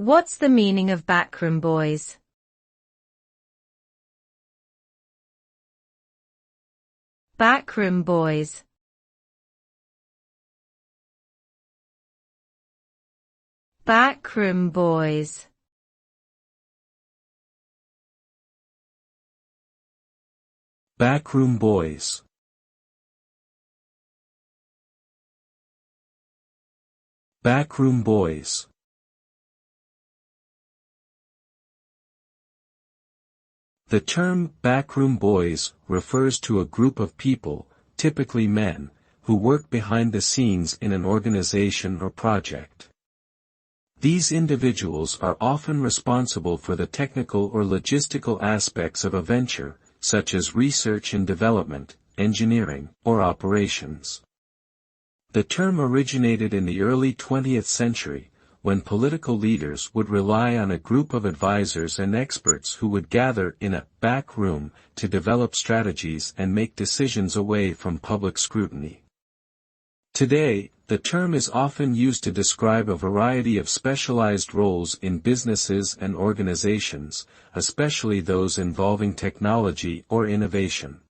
What's the meaning of backroom boys? Backroom boys. Backroom boys. Backroom boys. Backroom boys. The term backroom boys refers to a group of people, typically men, who work behind the scenes in an organization or project. These individuals are often responsible for the technical or logistical aspects of a venture, such as research and development, engineering, or operations. The term originated in the early 20th century, when political leaders would rely on a group of advisors and experts who would gather in a back room to develop strategies and make decisions away from public scrutiny. Today, the term is often used to describe a variety of specialized roles in businesses and organizations, especially those involving technology or innovation.